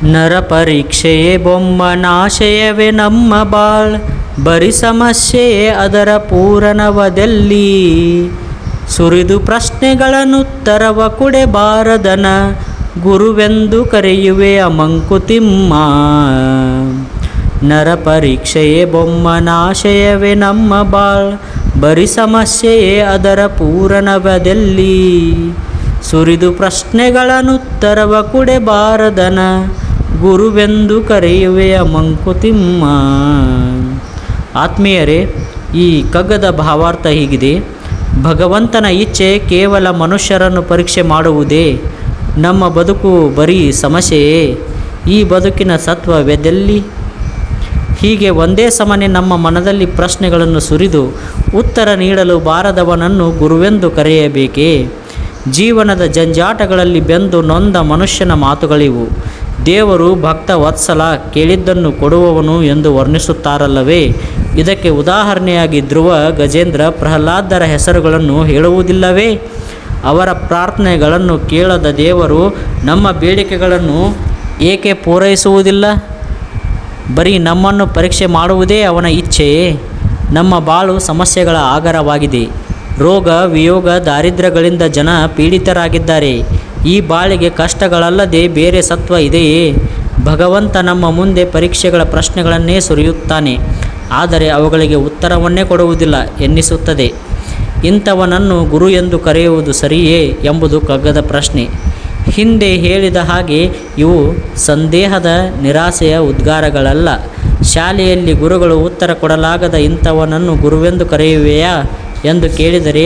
ನರ ಪರೀಕ್ಷೆಯೇ ಬೊಮ್ಮನಾಶಯವೇ ನಮ್ಮ ಬಾಳ್, ಬರಿ ಸಮಸ್ಯೆಯೇ ಅದರ ಪೂರಣವದಲ್ಲಿ. ಸುರಿದು ಪ್ರಶ್ನೆಗಳನ್ನುತ್ತರವ ಕೊಡೆಬಾರದನ, ಗುರುವೆಂದು ಕರೆಯುವೆಯ ಮಂಕುತಿಮ್ಮ. ನರ ಪರೀಕ್ಷೆಯೇ ಬೊಮ್ಮನಾಶಯವೇ ನಮ್ಮ ಬಾಳ್, ಬರಿ ಸಮಸ್ಯೆಯೇ ಅದರ ಪೂರಣವದಲ್ಲಿ. ಸುರಿದು ಪ್ರಶ್ನೆಗಳನ್ನುತ್ತರವ ಕೊಡೆಬಾರದನ, ಗುರುವೆಂದು ಕರೆಯುವೆಯ ಮಂಕುತಿಮ್ಮ. ಆತ್ಮೀಯರೇ, ಈ ಕಗ್ಗದ ಭಾವಾರ್ಥ ಹೀಗಿದೆ. ಭಗವಂತನ ಇಚ್ಛೆ ಕೇವಲ ಮನುಷ್ಯರನ್ನು ಪರೀಕ್ಷೆ ಮಾಡುವುದೇ? ನಮ್ಮ ಬದುಕು ಬರೀ ಸಮಸ್ಯೆಯೇ? ಈ ಬದುಕಿನ ಸತ್ವವೆದೆಲ್ಲಿ? ಹೀಗೆ ಒಂದೇ ಸಮನೆ ನಮ್ಮ ಮನದಲ್ಲಿ ಪ್ರಶ್ನೆಗಳನ್ನು ಸುರಿದು ಉತ್ತರ ನೀಡಲು ಬಾರದವನನ್ನು ಗುರುವೆಂದು ಕರೆಯಬೇಕೇ? ಜೀವನದ ಜಂಜಾಟಗಳಲ್ಲಿ ಬೆಂದು ನೊಂದ ಮನುಷ್ಯನ ಮಾತುಗಳಿವು. ದೇವರು ಭಕ್ತ ವತ್ಸಲ, ಕೇಳಿದ್ದನ್ನು ಕೊಡುವವನು ಎಂದು ವರ್ಣಿಸುತ್ತಾರಲ್ಲವೇ? ಇದಕ್ಕೆ ಉದಾಹರಣೆಯಾಗಿ ಧ್ರುವ, ಗಜೇಂದ್ರ, ಪ್ರಹ್ಲಾದರ ಹೆಸರುಗಳನ್ನು ಹೇಳುವುದಿಲ್ಲವೇ? ಅವರ ಪ್ರಾರ್ಥನೆಗಳನ್ನು ಕೇಳದ ದೇವರು ನಮ್ಮ ಬೇಡಿಕೆಗಳನ್ನು ಏಕೆ ಪೂರೈಸುವುದಿಲ್ಲ? ಬರೀ ನಮ್ಮನ್ನು ಪರೀಕ್ಷೆ ಮಾಡುವುದೇ ಅವನ ಇಚ್ಛೆಯೇ? ನಮ್ಮ ಬಾಳು ಸಮಸ್ಯೆಗಳ ಆಗರವಾಗಿದೆ. ರೋಗ, ವಿಯೋಗ, ದಾರಿದ್ರ್ಯಗಳಿಂದ ಜನ ಪೀಡಿತರಾಗಿದ್ದಾರೆ. ಈ ಬಾಳಿಗೆ ಕಷ್ಟಗಳಲ್ಲದೆ ಬೇರೆ ಸತ್ವ ಇದೆಯೇ? ಭಗವಂತ ನಮ್ಮ ಮುಂದೆ ಪರೀಕ್ಷೆಗಳ ಪ್ರಶ್ನೆಗಳನ್ನೇ ಸುರಿಯುತ್ತಾನೆ, ಆದರೆ ಅವುಗಳಿಗೆ ಉತ್ತರವನ್ನೇ ಕೊಡುವುದಿಲ್ಲ ಎನ್ನಿಸುತ್ತದೆ. ಇಂಥವನನ್ನು ಗುರು ಎಂದು ಕರೆಯುವುದು ಸರಿಯೇ ಎಂಬುದು ಕಗ್ಗದ ಪ್ರಶ್ನೆ. ಹಿಂದೆ ಹೇಳಿದ ಹಾಗೆ ಇವು ಸಂದೇಹದ, ನಿರಾಸೆಯ ಉದ್ಗಾರಗಳಲ್ಲ. ಶಾಲೆಯಲ್ಲಿ ಗುರುಗಳು ಉತ್ತರ ಕೊಡಲಾಗದ ಇಂಥವನನ್ನು ಗುರುವೆಂದು ಕರೆಯುವೆಯಾ ಎಂದು ಕೇಳಿದರೆ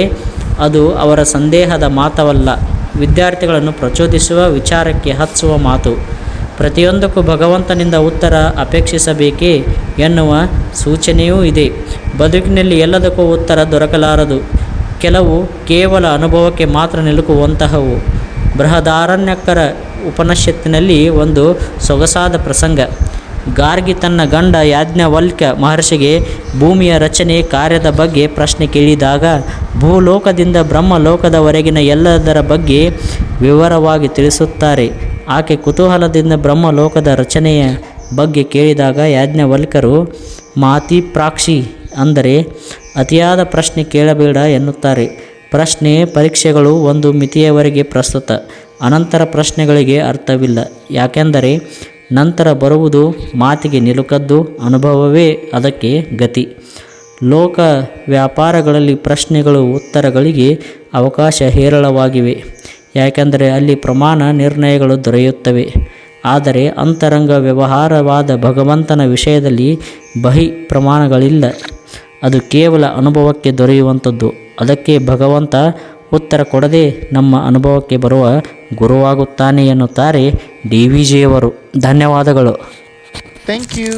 ಅದು ಅವರ ಸಂದೇಹದ ಮಾತವಲ್ಲ, ವಿದ್ಯಾರ್ಥಿಗಳನ್ನು ಪ್ರಚೋದಿಸುವ, ವಿಚಾರಕ್ಕೆ ಹಚ್ಚುವ ಮಾತು. ಪ್ರತಿಯೊಂದಕ್ಕೂ ಭಗವಂತನಿಂದ ಉತ್ತರ ಅಪೇಕ್ಷಿಸಬೇಕೇ ಎನ್ನುವ ಸೂಚನೆಯೂ ಇದೆ. ಬದುಕಿನಲ್ಲಿ ಎಲ್ಲದಕ್ಕೂ ಉತ್ತರ ದೊರಕಲಾರದು. ಕೆಲವು ಕೇವಲ ಅನುಭವಕ್ಕೆ ಮಾತ್ರ ನಿಲುಕುವಂತಹವು. ಬೃಹದಾರಣ್ಯಕರ ಉಪನಿಷತ್ತಿನಲ್ಲಿ ಒಂದು ಸೊಗಸಾದ ಪ್ರಸಂಗ. ಗಾರ್ಗಿ ತನ್ನ ಗಂಡ ಯಾಜ್ಞವಲ್ಕ್ಯ ಮಹರ್ಷಿಗೆ ಭೂಮಿಯ ರಚನೆ ಕಾರ್ಯದ ಬಗ್ಗೆ ಪ್ರಶ್ನೆ ಕೇಳಿದಾಗ ಭೂಲೋಕದಿಂದ ಬ್ರಹ್ಮಲೋಕದವರೆಗಿನ ಎಲ್ಲದರ ಬಗ್ಗೆ ವಿವರವಾಗಿ ತಿಳಿಸುತ್ತಾರೆ. ಆಕೆ ಕುತೂಹಲದಿಂದ ಬ್ರಹ್ಮಲೋಕದ ರಚನೆಯ ಬಗ್ಗೆ ಕೇಳಿದಾಗ ಯಾಜ್ಞವಲ್ಕ್ಯರು ಮಾತಿಪ್ರಾಕ್ಷಿ, ಅಂದರೆ ಅತಿಯಾದ ಪ್ರಶ್ನೆ ಕೇಳಬೇಡ ಎನ್ನುತ್ತಾರೆ. ಪ್ರಶ್ನೆ, ಪರೀಕ್ಷೆಗಳು ಒಂದು ಮಿತಿಯವರೆಗೆ ಪ್ರಸ್ತುತ, ಅನಂತರ ಪ್ರಶ್ನೆಗಳಿಗೆ ಅರ್ಥವಿಲ್ಲ. ಯಾಕೆಂದರೆ ನಂತರ ಬರುವುದು ಮಾತಿಗೆ ನಿಲುಕದ್ದು, ಅನುಭವವೇ ಅದಕ್ಕೆ ಗತಿ. ಲೋಕ ವ್ಯಾಪಾರಗಳಲ್ಲಿ ಪ್ರಶ್ನೆಗಳು ಉತ್ತರಗಳಿಗೆ ಅವಕಾಶ ಹೇರಳವಾಗಿವೆ. ಯಾಕೆಂದರೆ ಅಲ್ಲಿ ಪ್ರಮಾಣ ನಿರ್ಣಯಗಳು ದೊರೆಯುತ್ತವೆ. ಆದರೆ ಅಂತರಂಗ ವ್ಯವಹಾರವಾದ ಭಗವಂತನ ವಿಷಯದಲ್ಲಿ ಬಹಿ ಪ್ರಮಾಣಗಳಿಲ್ಲ. ಅದು ಕೇವಲ ಅನುಭವಕ್ಕೆ ದೊರೆಯುವಂಥದ್ದು. ಅದಕ್ಕೆ ಭಗವಂತ ಉತ್ತರ ಕೊಡದೆ ನಮ್ಮ ಅನುಭವಕ್ಕೆ ಬರುವ ಗುರುವಾಗುತ್ತಾನೆ ಎನ್ನುತ್ತಾರೆ ಡಿ.ವಿ.ಜಿಯವರು. ಧನ್ಯವಾದಗಳು. Thank you.